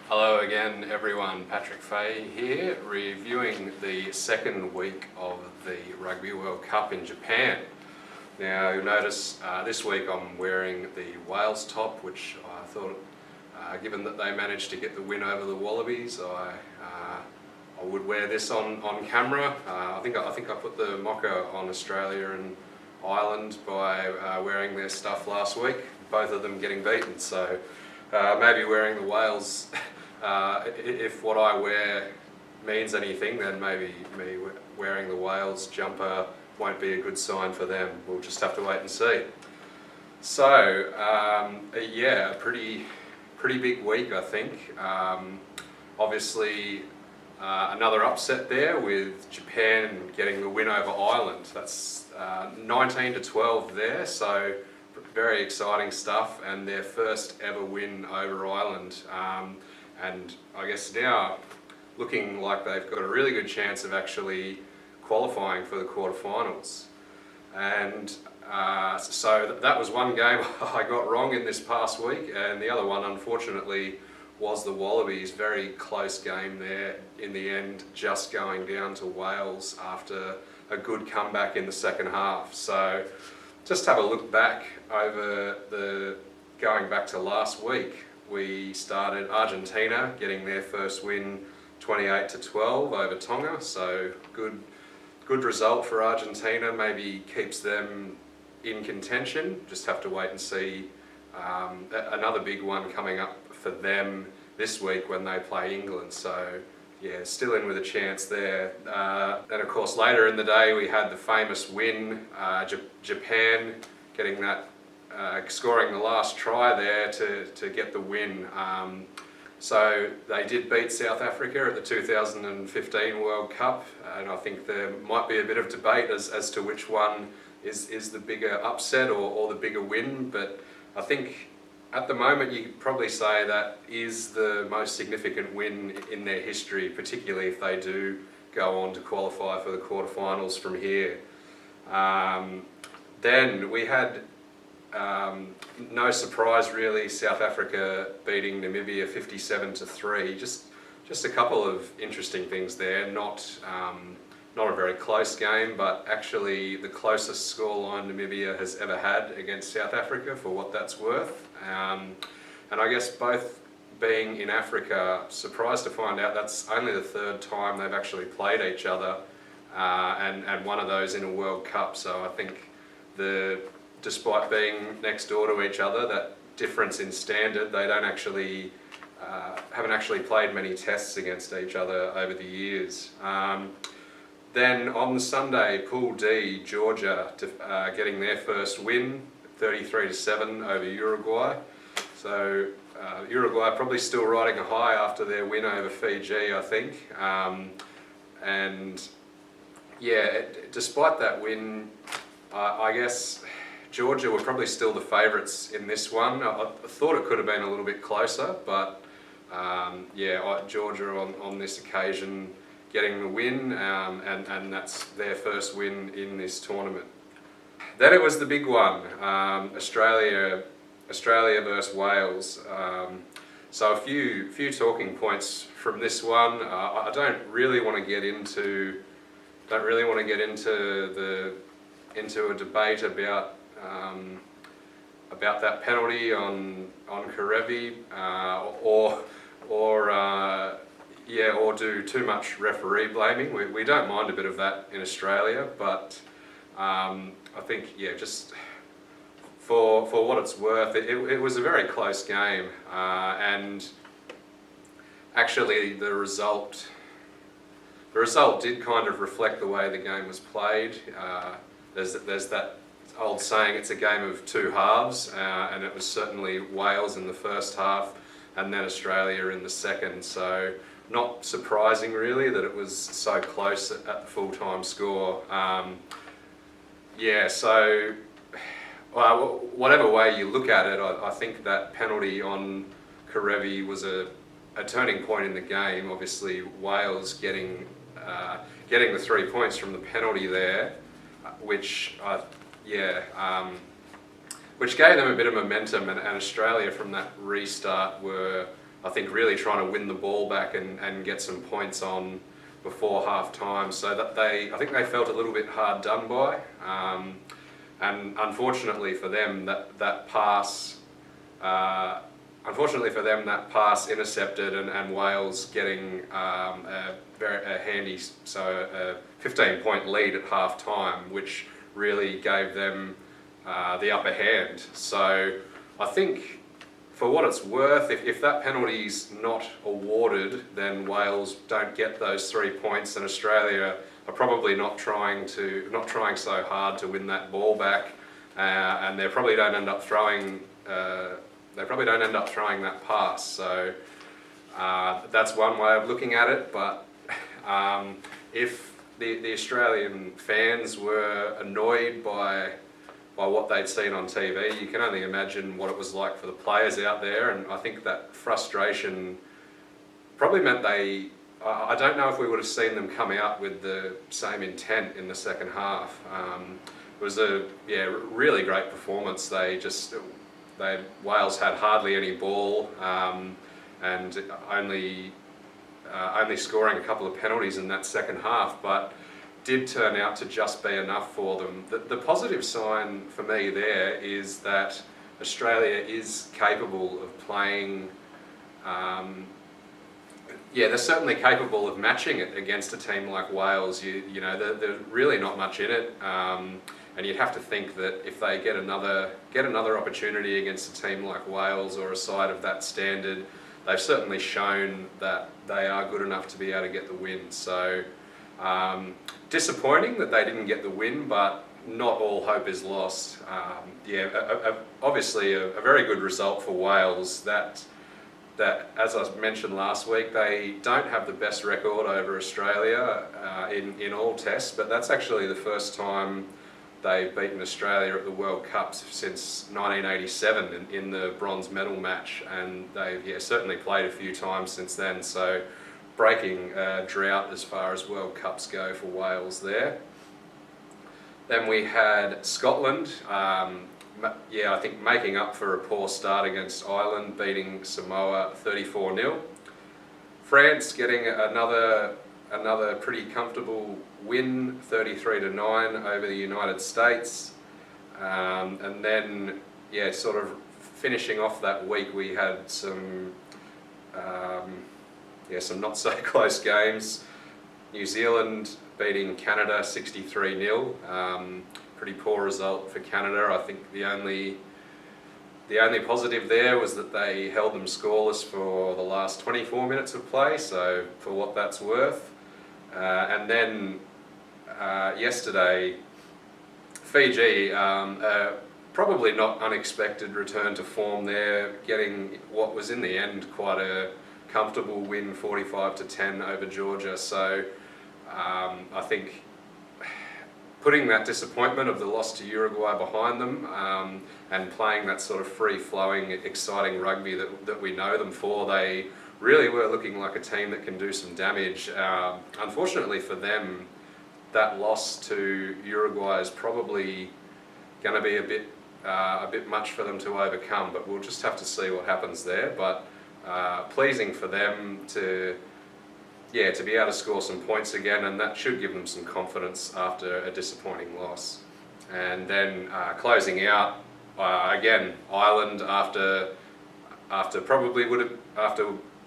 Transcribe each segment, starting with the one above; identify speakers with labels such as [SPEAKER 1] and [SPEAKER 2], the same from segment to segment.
[SPEAKER 1] Hello again everyone, Patrick Fay here, reviewing the second week of the Rugby World Cup in Japan. Now you'll notice this week I'm wearing the Wales top, which I thought, given that they managed to get the win over the Wallabies, I would wear this on camera. I think I put the mocker on Australia and Ireland by wearing their stuff last week, both of them getting beaten, so maybe wearing the Wales, if what I wear means anything, then maybe me wearing the Wales jumper won't be a good sign for them. We'll just have to wait and see. So yeah, a pretty big week, I think. Obviously another upset there with Japan getting the win over Ireland. That's 19-12 there, so very exciting stuff, and their first ever win over Ireland. And I guess now looking like they've got a really good chance of actually qualifying for the quarterfinals. And so that was one game I got wrong in this past week, and the other one, unfortunately, was the Wallabies. Very close game there in the end, just going down to Wales after a good comeback in the second half. So just have a look back over going back to last week. We started Argentina getting their first win 28-12 over Tonga, so good result for Argentina, maybe keeps them in contention. Just have to wait and see. Another big one coming up for them this week when they play England, so yeah, still in with a chance there. Then of course later in the day we had the famous win, Japan getting that, scoring the last try there to get the win. So they did beat South Africa at the 2015 World Cup, and I think there might be a bit of debate as to which one is the bigger upset or the bigger win, but I think at the moment you could probably say that is the most significant win in their history, particularly if they do go on to qualify for the quarterfinals from here. Then we had, no surprise really, South Africa beating Namibia 57-3. Just a couple of interesting things there. Not a very close game, but actually the closest scoreline Namibia has ever had against South Africa, for what that's worth. And I guess both being in Africa, surprised to find out that's only the third time they've actually played each other, and one of those in a World Cup. So I think despite being next door to each other, that difference in standard, they don't actually haven't actually played many tests against each other over the years. Then on the Sunday, Pool D, Georgia getting their first win, 33-7 over Uruguay. So Uruguay probably still riding a high after their win over Fiji, I think. And yeah, despite that win, I guess Georgia were probably still the favourites in this one. I thought it could have been a little bit closer, but yeah, Georgia on this occasion getting the win, and that's their first win in this tournament. Then it was the big one, Australia versus Wales. So a few talking points from this one. I don't really want to get into a debate about that penalty on Karevi, or do too much referee blaming. We don't mind a bit of that in Australia, but I think, yeah, just for what it's worth, it was a very close game, and actually the result did kind of reflect the way the game was played. There's that old saying, it's a game of two halves, and it was certainly Wales in the first half and then Australia in the second. So not surprising really that it was so close at the full-time score. Yeah, so whatever way you look at it, I think that penalty on Karevi was a turning point in the game. Obviously Wales getting the 3 points from the penalty there, which gave them a bit of momentum, and Australia from that restart were, I think really trying to win the ball back and get some points on before half time, so that I think they felt a little bit hard done by, and unfortunately for them that pass intercepted, and Wales getting a handy, so a 15-point lead at half time, which really gave them the upper hand. So I think, for what it's worth, if that penalty's not awarded, then Wales don't get those 3 points, and Australia are probably not trying so hard to win that ball back, and they probably don't end up throwing that pass. So that's one way of looking at it. But if the Australian fans were annoyed by what they'd seen on TV, you can only imagine what it was like for the players out there, and I think that frustration probably meant I don't know if we would have seen them come out with the same intent in the second half. It was a really great performance. Wales had hardly any ball, and only scoring a couple of penalties in that second half, but did turn out to just be enough for them. The positive sign for me there is that Australia is capable of playing, they're certainly capable of matching it against a team like Wales. You know, there's really not much in it, and you'd have to think that if they get another opportunity against a team like Wales or a side of that standard, they've certainly shown that they are good enough to be able to get the win. So disappointing that they didn't get the win, but not all hope is lost. Obviously a very good result for Wales. That, as I mentioned last week, they don't have the best record over Australia in all tests, but that's actually the first time they've beaten Australia at the World Cup since 1987 in the bronze medal match, and they've certainly played a few times since then, so breaking drought as far as World Cups go for Wales there. Then we had Scotland, I think making up for a poor start against Ireland, beating Samoa 34-0. France getting another pretty comfortable win, 33-9 over the United States. And then, sort of finishing off that week, we had some not so close games. New Zealand beating Canada 63-0. Pretty poor result for Canada. I think the only positive there was that they held them scoreless for the last 24 minutes of play, so for what that's worth. And then yesterday, Fiji, probably not unexpected return to form there, getting what was in the end quite a comfortable win, 45-10 over Georgia. So I think putting that disappointment of the loss to Uruguay behind them, and playing that sort of free-flowing, exciting rugby that we know them for, they really were looking like a team that can do some damage. Unfortunately for them, that loss to Uruguay is probably going to be a bit much for them to overcome, but we'll just have to see what happens there. But pleasing for them to be able to score some points again, and that should give them some confidence after a disappointing loss. And then closing out, again, Ireland after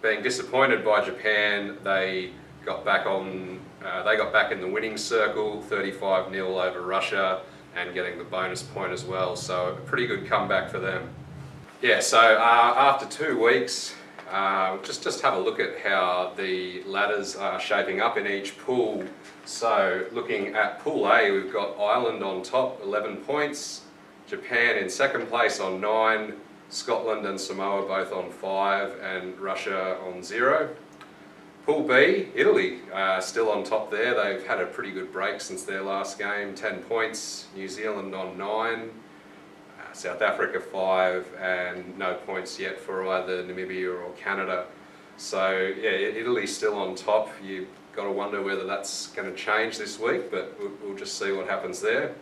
[SPEAKER 1] being disappointed by Japan, they got back in the winning circle, 35-0 over Russia, and getting the bonus point as well. So a pretty good comeback for them. So after 2 weeks, just have a look at how the ladders are shaping up in each pool. So looking at Pool A, we've got Ireland on top, 11 points, Japan in second place on 9, Scotland and Samoa both on 5, and Russia on 0. Pool B, Italy still on top there. They've had a pretty good break since their last game, 10 points, New Zealand on 9, South Africa 5, and no points yet for either Namibia or Canada. So Italy's still on top. You've got to wonder whether that's going to change this week, but we'll just see what happens there.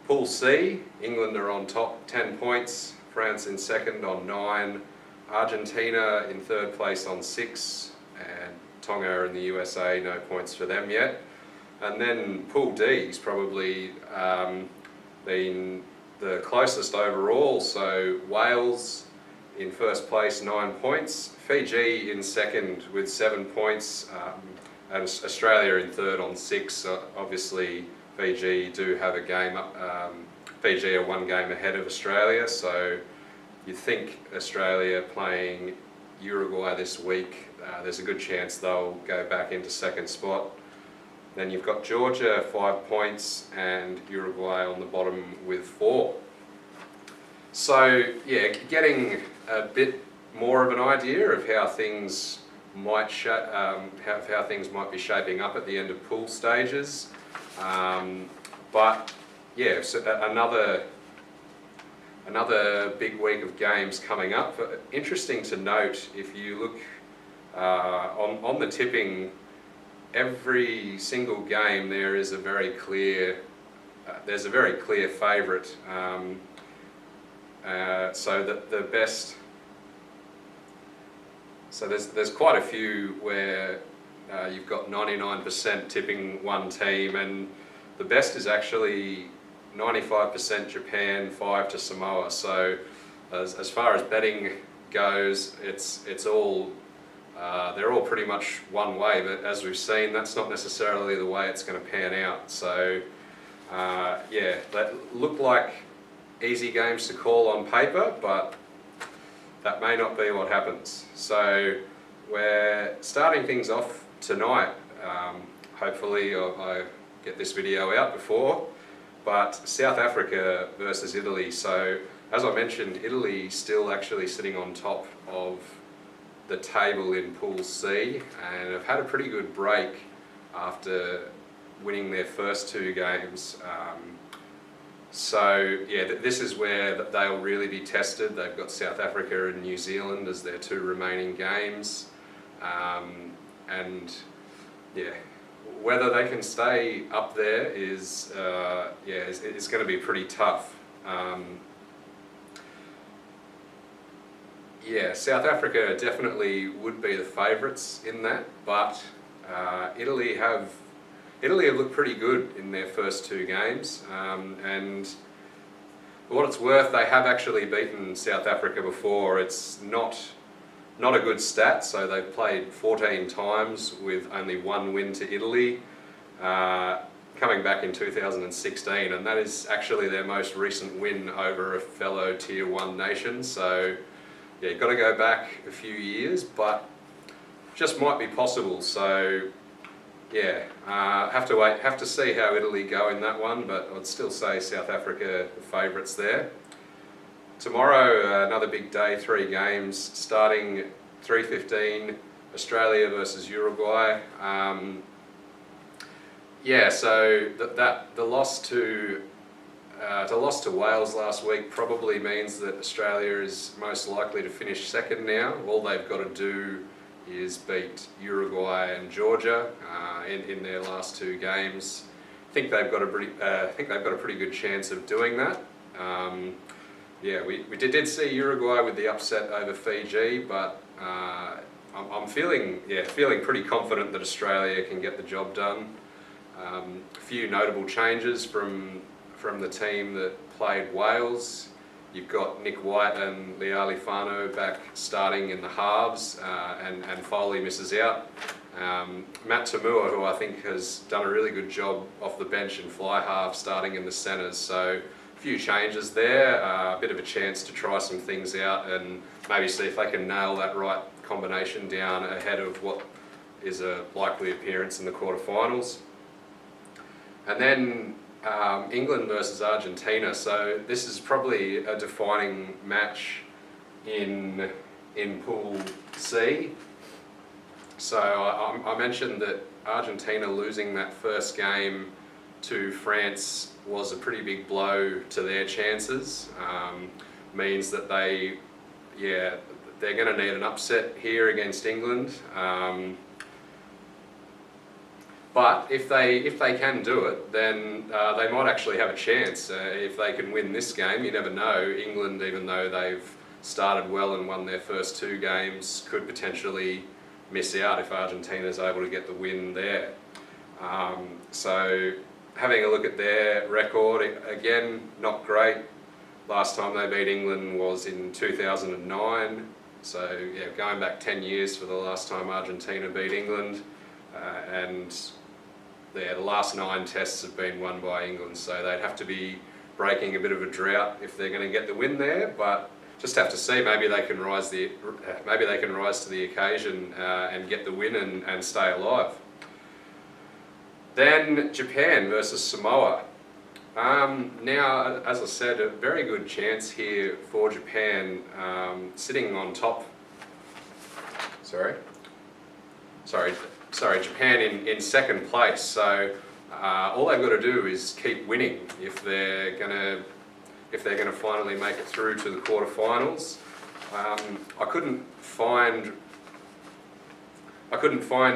[SPEAKER 1] Pool C, England are on top, 10 points, France in second on 9, Argentina in third place on 6, and Tonga and the USA, no points for them yet. And then Pool D's probably been the closest overall, so Wales in first place, 9 points, Fiji in second with 7 points, and Australia in third on 6. Obviously Fiji do have a game up, Fiji are 1 game ahead of Australia, so you think Australia playing Uruguay this week, there's a good chance they'll go back into second spot. Then you've got Georgia 5 points and Uruguay on the bottom with 4. So yeah, getting a bit more of an idea of how things might how things might be shaping up at the end of pool stages. But yeah, so another big week of games coming up. Interesting to note, if you look on the tipping, every single game there is a very clear favourite. So that the best. So there's quite a few where you've got 99% tipping one team, and the best is actually 95% Japan, 5 to Samoa. So as far as betting goes, it's all they're all pretty much one way. But as we've seen, that's not necessarily the way it's going to pan out. So yeah, that look like easy games to call on paper, but that may not be what happens. So we're starting things off tonight. Hopefully I get this video out before, but South Africa versus Italy. So as I mentioned, Italy still actually sitting on top of the table in Pool C, and have had a pretty good break after winning their first 2 games. So yeah, this is where they'll really be tested. They've got South Africa and New Zealand as their 2 remaining games, and yeah, whether they can stay up there is it's going to be pretty tough. Yeah, South Africa definitely would be the favourites in that, but Italy have looked pretty good in their first 2 games, and for what it's worth, they have actually beaten South Africa before. It's not a good stat, so they've played 14 times with only 1 win to Italy, coming back in 2016, and that is actually their most recent win over a fellow Tier 1 nation. So yeah, you've got to go back a few years, but just might be possible. So yeah, have to see how Italy go in that one, but I'd still say South Africa the favourites there. Tomorrow, another big day, 3 games, starting 3:15, Australia versus Uruguay. Yeah, so the loss to Wales last week probably means that Australia is most likely to finish second now. All they've got to do is beat Uruguay and Georgia in their last 2 games. I think they've got a pretty good chance of doing that. Yeah, we did see Uruguay with the upset over Fiji, but I'm feeling pretty confident that Australia can get the job done. A few notable changes from the team that played Wales. You've got Nick White and Lealifano back starting in the halves, and Foley misses out. Matt Tamua, who I think has done a really good job off the bench in fly half, starting in the centres. So a few changes there, a bit of a chance to try some things out and maybe see if they can nail that right combination down ahead of what is a likely appearance in the quarterfinals. And then England versus Argentina. So this is probably a defining match in Pool C. So I mentioned that Argentina losing that first game to France was a pretty big blow to their chances. Means that they're going to need an upset here against England. But if they can do it, then they might actually have a chance. If they can win this game, you never know. England, even though they've started well and won their first 2 games could potentially miss out if Argentina is able to get the win there. So having a look at their record, again, not great. Last time they beat England was in 2009. So yeah, going back 10 years for the last time Argentina beat England. And the last 9 tests have been won by England, so they'd have to be breaking a bit of a drought if they're going to get the win there. But just have to see, maybe they can rise to the occasion and get the win and stay alive. Then Japan versus Samoa. Now, as I said, a very good chance here for Japan, sitting on top. Japan in second place. So all they've got to do is keep winning if they're gonna finally make it through to the quarterfinals. I couldn't find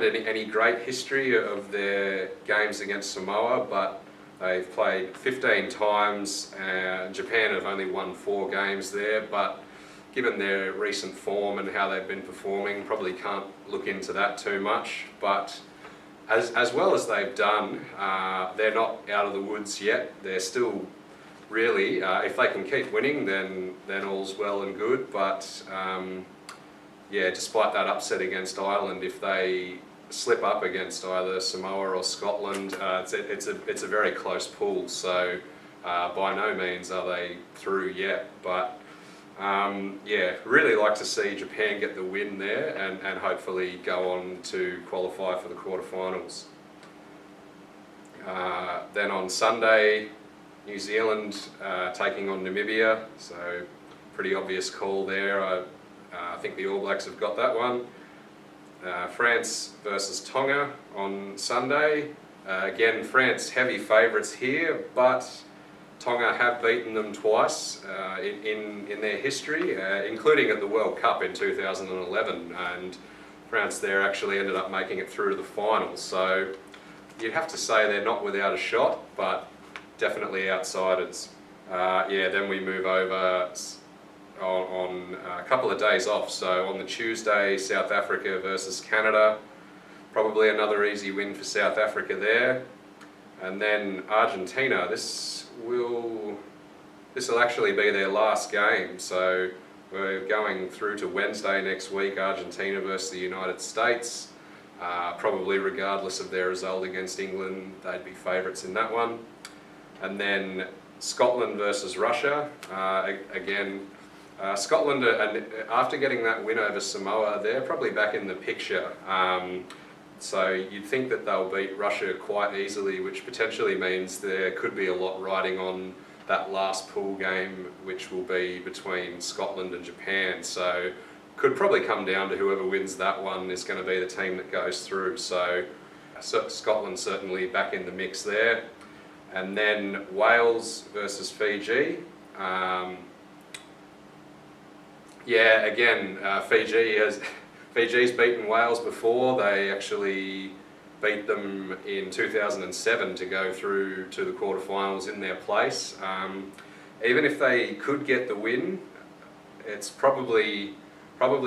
[SPEAKER 1] any great history of their games against Samoa, but they've played 15 times. Japan have only won 4 games there, but given their recent form and how they've been performing, probably can't look into that too much. But as well as they've done, they're not out of the woods yet. They're still really, if they can keep winning, then all's well and good. But yeah, despite that upset against Ireland, if they slip up against either Samoa or Scotland, it's a very close pool. So by no means are they through yet. But yeah, really like to see Japan get the win there and hopefully go on to qualify for the quarterfinals. Then on Sunday, New Zealand taking on Namibia, so pretty obvious call there. I think the All Blacks have got that one. France versus Tonga on Sunday. Again, France heavy favourites here, but Tonga have beaten them twice in their history, including at the World Cup in 2011, and France there actually ended up making it through to the finals. So you'd have to say they're not without a shot, but definitely outsiders. Yeah, then we move over on a couple of days off. So on the Tuesday, South Africa versus Canada. Probably another easy win for South Africa there. And then Argentina, this will actually be their last game. So we're going through to Wednesday next week, Argentina versus the United States. Probably regardless of their result against England, they'd be favourites in that one. And then Scotland versus Russia. Again, Scotland, after getting that win over Samoa, they're probably back in the picture. So you'd think that they'll beat Russia quite easily, which potentially means there could be a lot riding on that last pool game, which will be between Scotland and Japan. So could probably come down to whoever wins that one is going to be the team that goes through. So Scotland certainly back in the mix there. And then Wales versus Fiji. Yeah, again, Fiji's beaten Wales before. They actually beat them in 2007 to go through to the quarterfinals in their place. Even if they could get the win, it's probably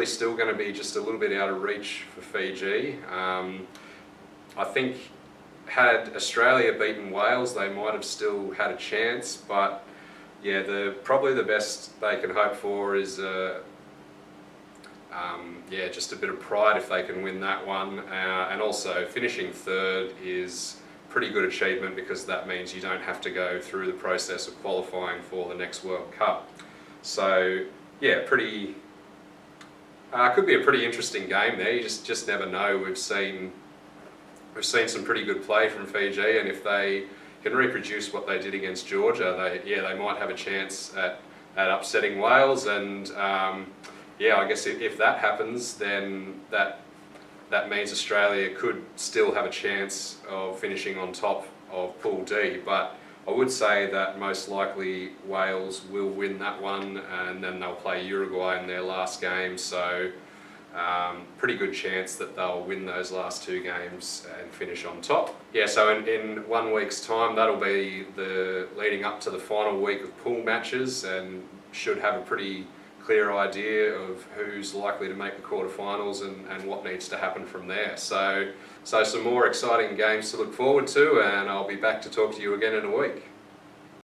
[SPEAKER 1] still going to be just a little bit out of reach for Fiji. I think had Australia beaten Wales, they might have still had a chance, but yeah, probably the best they can hope for is yeah, just a bit of pride if they can win that one, and also finishing third is pretty good achievement because that means you don't have to go through the process of qualifying for the next World Cup. So yeah, could be a pretty interesting game there. You just never know. We've seen some pretty good play from Fiji, and if they can reproduce what they did against Georgia, they might have a chance at upsetting Wales. And yeah, I guess if that happens, then that means Australia could still have a chance of finishing on top of Pool D. But I would say that most likely Wales will win that one, and then they'll play Uruguay in their last game. So pretty good chance that they'll win those last 2 games and finish on top. Yeah, so in 1 week's time, that'll be the leading up to the final week of pool matches, and should have a pretty clear idea of who's likely to make the quarterfinals and what needs to happen from there. So some more exciting games to look forward to, and I'll be back to talk to you again in a week.